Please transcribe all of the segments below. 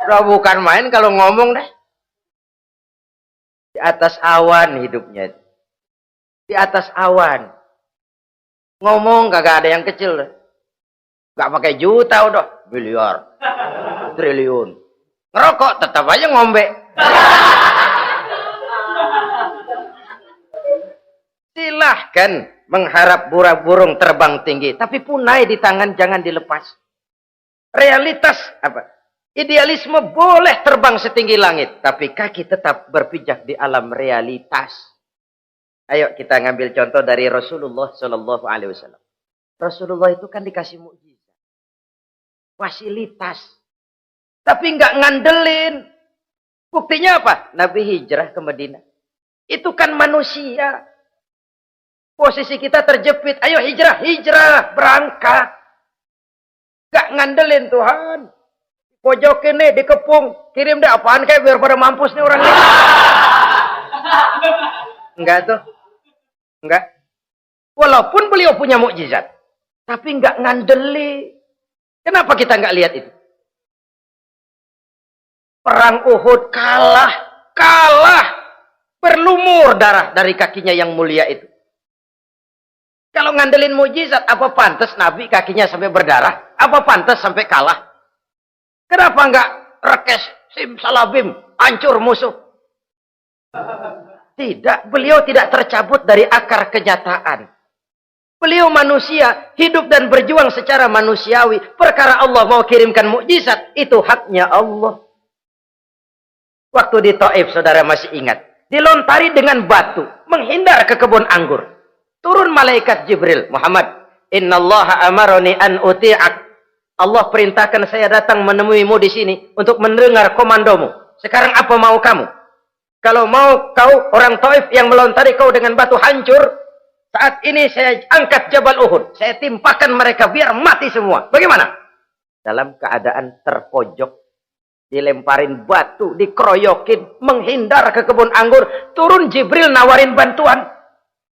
Udah bukan main kalau ngomong deh. Di atas awan hidupnya. Di atas awan. Ngomong kagak ada yang kecil deh. Gak pakai juta udah. Miliar. Triliun. Ngerokok tetap aja ngombe. Silahkan mengharap burung terbang tinggi. Tapi punai di tangan jangan dilepas. Realitas apa? Idealisme boleh terbang setinggi langit. Tapi kaki tetap berpijak di alam realitas. Ayo kita ngambil contoh dari Rasulullah Sallallahu Alaihi Wasallam. Rasulullah itu kan dikasih mukjizat, fasilitas, tapi nggak ngandelin. Buktinya apa? Nabi hijrah ke Madinah. Itu kan manusia. Posisi kita terjepit. Ayo hijrah, berangkat. Nggak ngandelin Tuhan. Pojokin nih, dikepung, kirim deh apaan kayak biar pada mampus nih orang ini. Enggak tuh. Enggak. Walaupun beliau punya mukjizat, tapi enggak ngandeli. Kenapa kita enggak lihat itu? Perang Uhud kalah. Berlumur darah dari kakinya yang mulia itu. Kalau ngandelin mukjizat, apa pantas Nabi kakinya sampai berdarah? Apa pantas sampai kalah? Kenapa enggak rekes, simsalabim, hancur musuh? Tidak, beliau tidak tercabut dari akar kenyataan. Beliau manusia, hidup dan berjuang secara manusiawi. Perkara Allah mau kirimkan mukjizat, itu haknya Allah. Waktu di Taif, saudara masih ingat. Dilontari dengan batu, menghindar ke kebun anggur. Turun malaikat Jibril, Muhammad, innallaha amaroni an uti'ak. Allah perintahkan saya datang menemuimu di sini untuk mendengar komandomu. Sekarang apa mau kamu? Kalau mau kau orang Taif yang melontari kau dengan batu hancur, saat ini saya angkat Jabal Uhud. Saya timpakan mereka biar mati semua. Bagaimana? Dalam keadaan terpojok, dilemparin batu, dikeroyokin, menghindar ke kebun anggur. Turun Jibril nawarin bantuan.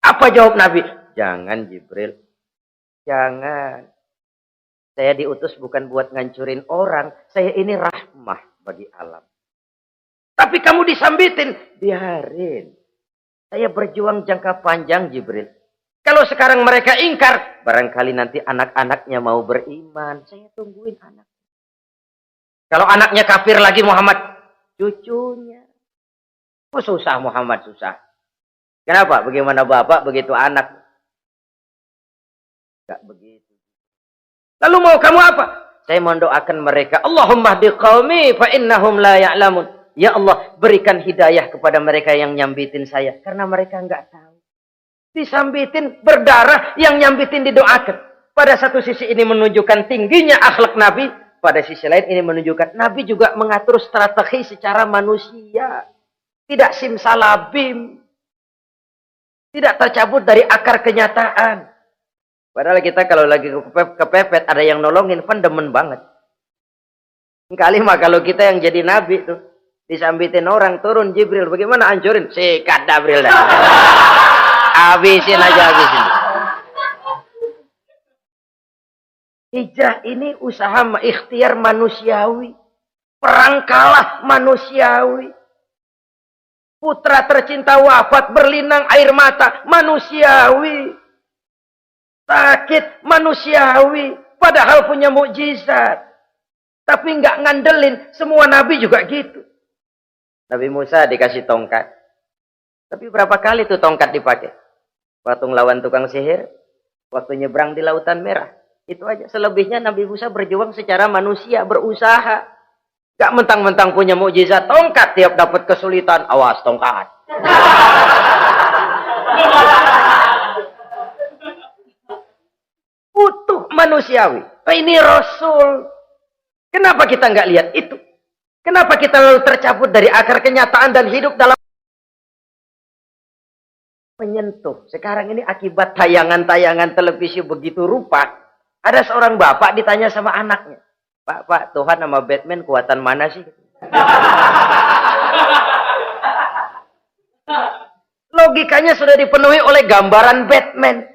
Apa jawab Nabi? Jangan Jibril. Jangan. Saya diutus bukan buat ngancurin orang. Saya ini rahmah bagi alam. Tapi kamu disambitin. Biarin. Saya berjuang jangka panjang Jibril. Kalau sekarang mereka ingkar. Barangkali nanti anak-anaknya mau beriman. Saya tungguin anak. Kalau anaknya kafir lagi Muhammad. Cucunya. Oh susah Muhammad, susah. Kenapa? Bagaimana bapak begitu anak? Gak begitu. Lalu mau kamu apa? Saya mendoakan mereka. Allahumma hdi qaumi fa innahum la ya'lamun. Ya Allah, berikan hidayah kepada mereka yang nyambitin saya. Karena mereka enggak tahu. Disambitin, berdarah, yang nyambitin didoakan. Pada satu sisi ini menunjukkan tingginya akhlak Nabi. Pada sisi lain ini menunjukkan Nabi juga mengatur strategi secara manusia. Tidak simsalabim. Tidak tercabut dari akar kenyataan. Padahal kita kalau lagi kepepet ada yang nolongin, kan demen banget. Kali mah kalau kita yang jadi nabi tuh, disambitin orang, turun Jibril, bagaimana hancurin? Sikat Jibril dah. Habisin aja, habisin. Hijrah ini usaha ikhtiar manusiawi. Perang kalah manusiawi. Putra tercinta wafat, berlinang air mata, manusiawi. Sakit manusiawi, padahal punya mukjizat. Tapi nggak ngandelin, semua nabi juga gitu. Nabi Musa dikasih tongkat. Tapi berapa kali tuh tongkat dipakai? Waktu ngelawan tukang sihir, waktu nyebrang di Lautan Merah. Itu aja, selebihnya Nabi Musa berjuang secara manusia, berusaha. Gak mentang-mentang punya mukjizat tongkat, tiap dapat kesulitan, awas tongkat. Utuh manusiawi. Ini Rasul. Kenapa kita nggak lihat itu? Kenapa kita lalu tercabut dari akar kenyataan dan hidup dalam menyentuh? Sekarang ini akibat tayangan-tayangan televisi begitu rupa. Ada seorang bapak ditanya sama anaknya. Pak, Tuhan sama Batman kuatan mana sih? Logikanya sudah dipenuhi oleh gambaran Batman.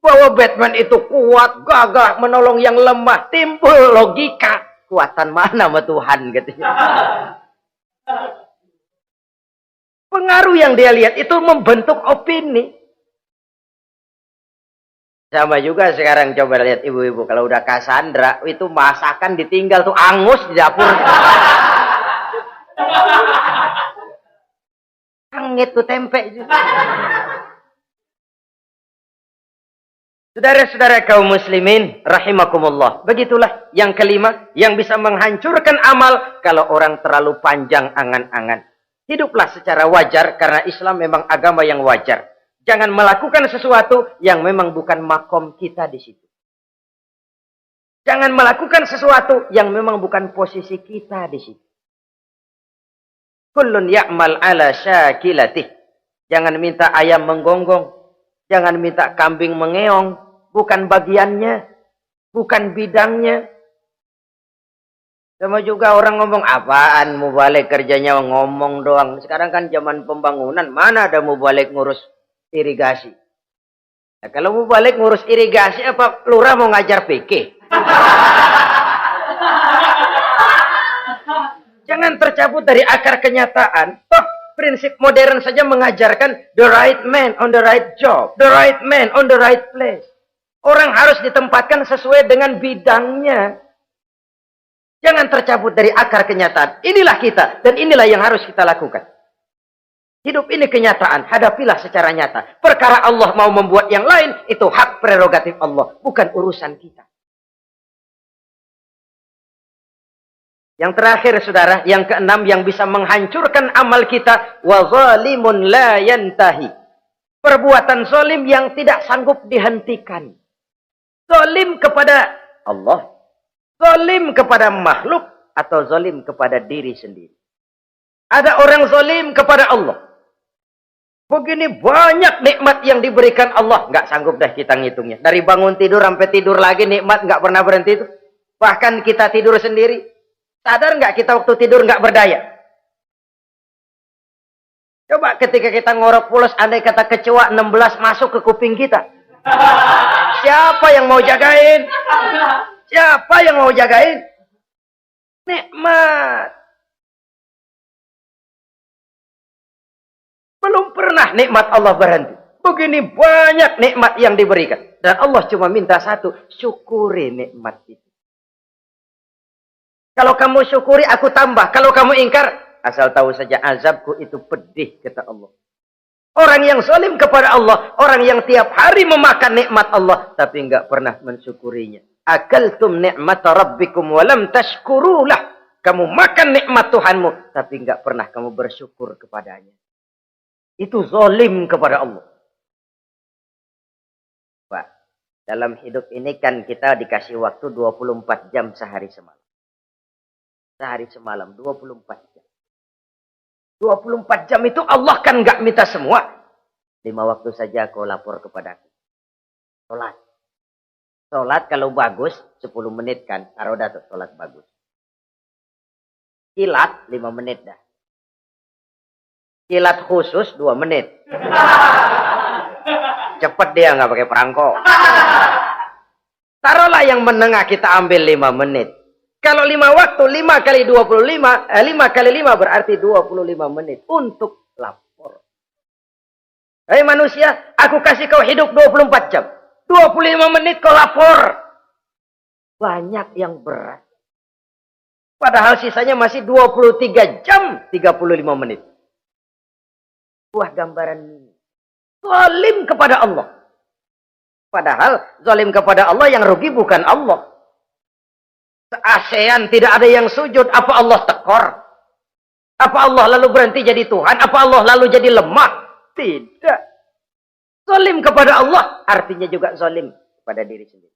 Bahwa Batman itu kuat, gagah, menolong yang lemah. Timbul logika. kekuatan mana sama Tuhan katanya. Pengaruh yang dia lihat itu membentuk opini. Sama juga sekarang coba lihat ibu-ibu kalau udah Cassandra itu masakan ditinggal tuh angus di dapur. Angit tuh tempe juga. Saudara-saudara kaum muslimin rahimakumullah. Begitulah yang kelima yang bisa menghancurkan amal kalau orang terlalu panjang angan-angan. Hiduplah secara wajar karena Islam memang agama yang wajar. Jangan melakukan sesuatu yang memang bukan makom kita di situ. Jangan melakukan sesuatu yang memang bukan posisi kita di situ. Kullun ya'mal ala syakilatih. Jangan minta ayam menggonggong. Jangan minta kambing mengeong. Bukan bagiannya. Bukan bidangnya. Sama juga orang ngomong, apaan mubalik kerjanya ngomong doang. Sekarang kan zaman pembangunan. Mana ada mubalik ngurus irigasi. Nah, kalau mubalik ngurus irigasi, apa lurah mau ngajar PK? Jangan tercabut dari akar kenyataan. Toh prinsip modern saja mengajarkan the right man on the right job. The right man on the right place. Orang harus ditempatkan sesuai dengan bidangnya. Jangan tercabut dari akar kenyataan. Inilah kita. Dan inilah yang harus kita lakukan. Hidup ini kenyataan. Hadapilah secara nyata. Perkara Allah mau membuat yang lain. Itu hak prerogatif Allah. Bukan urusan kita. Yang terakhir saudara. Yang keenam yang bisa menghancurkan amal kita. Wa zalimun la yantahi. Perbuatan zalim yang tidak sanggup dihentikan. Zalim kepada Allah. Zalim kepada makhluk. Atau zalim kepada diri sendiri. Ada orang zalim kepada Allah. Begini banyak nikmat yang diberikan Allah. Nggak sanggup dah kita ngitungnya. Dari bangun tidur sampai tidur lagi nikmat nggak pernah berhenti itu. Bahkan kita tidur sendiri. Sadar nggak kita waktu tidur nggak berdaya? Coba ketika kita ngorok pulas, andai kata kecoa 16 masuk ke kuping kita. Siapa yang mau jagain? Siapa yang mau jagain? Nikmat. Belum pernah nikmat Allah berhenti. Begini banyak nikmat yang diberikan. Dan Allah cuma minta satu. Syukuri nikmat itu. Kalau kamu syukuri, aku tambah. Kalau kamu ingkar, asal tahu saja azabku itu pedih, kata Allah. Orang yang zalim kepada Allah. Orang yang tiap hari memakan nikmat Allah. Tapi enggak pernah mensyukurinya. Akaltum ni'mata rabbikum walam tashkurulah. Kamu makan nikmat Tuhanmu. Tapi enggak pernah kamu bersyukur kepadanya. Itu zalim kepada Allah. Pak, dalam hidup ini kan kita dikasih waktu 24 jam sehari semalam. Sehari semalam, 24 jam. 24 jam itu Allah kan nggak minta semua. 5 waktu saja kau lapor kepadaku. Sholat. Sholat kalau bagus, 10 menit kan. Taruh dah tuh, sholat bagus. Kilat, 5 menit dah. Kilat khusus 2 menit. Cepet dia nggak pakai perangko. Taruhlah yang menengah kita ambil 5 menit. Kalau 5 waktu 5 kali 25, 5 kali 5 berarti 25 menit untuk lapor. Hei manusia, aku kasih kau hidup 24 jam. 25 menit kau lapor. Banyak yang berat. Padahal sisanya masih 23 jam 35 menit. Buah gambaran zalim kepada Allah. Padahal zalim kepada Allah yang rugi bukan Allah. Se-ASEAN tidak ada yang sujud. Apa Allah tekor? Apa Allah lalu berhenti jadi Tuhan? Apa Allah lalu jadi lemah? Tidak. Zalim kepada Allah artinya juga zalim kepada diri sendiri.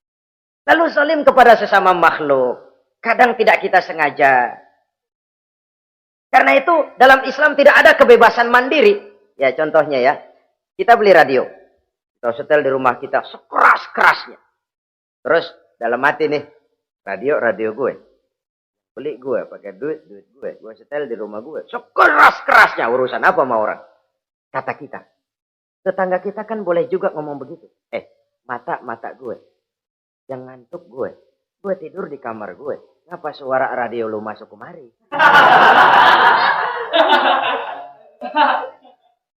Lalu zalim kepada sesama makhluk. Kadang tidak kita sengaja. Karena itu dalam Islam tidak ada kebebasan mandiri. Ya contohnya ya, kita beli radio, kita setel di rumah kita sekeras-kerasnya. Terus dalam hati nih, radio gue, beli gue, pakai duit gue setel di rumah gue, sekeras-kerasnya. Urusan apa sama orang? Kata kita, tetangga kita kan boleh juga ngomong begitu. Mata gue, yang ngantuk gue tidur di kamar gue. Ngapa suara radio lu masuk kemari?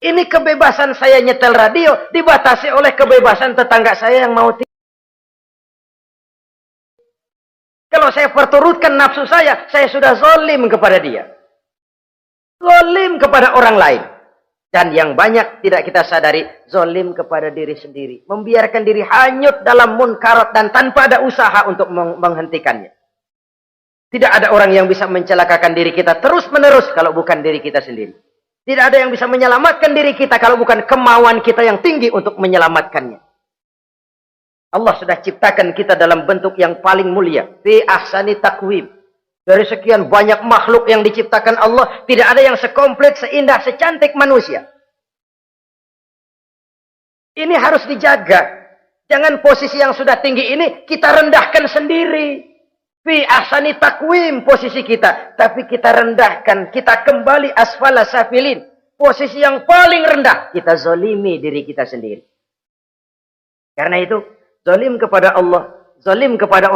Ini kebebasan saya nyetel radio dibatasi oleh kebebasan tetangga saya yang mau kalau saya perturutkan nafsu saya sudah zalim kepada dia. Zalim kepada orang lain. Dan yang banyak tidak kita sadari, zalim kepada diri sendiri. Membiarkan diri hanyut dalam munkarat dan tanpa ada usaha untuk menghentikannya. Tidak ada orang yang bisa mencelakakan diri kita terus-menerus kalau bukan diri kita sendiri. Tidak ada yang bisa menyelamatkan diri kita kalau bukan kemauan kita yang tinggi untuk menyelamatkannya. Allah sudah ciptakan kita dalam bentuk yang paling mulia. Fi ahsani taqwim. Dari sekian banyak makhluk yang diciptakan Allah, tidak ada yang sekomplit, seindah, secantik manusia. Ini harus dijaga. Jangan posisi yang sudah tinggi ini kita rendahkan sendiri. Fi ahsani taqwim posisi kita. Tapi kita rendahkan. Kita kembali asfala safilin. Posisi yang paling rendah. Kita zalimi diri kita sendiri. Karena itu, zalim kepada Allah. Zalim kepada orang.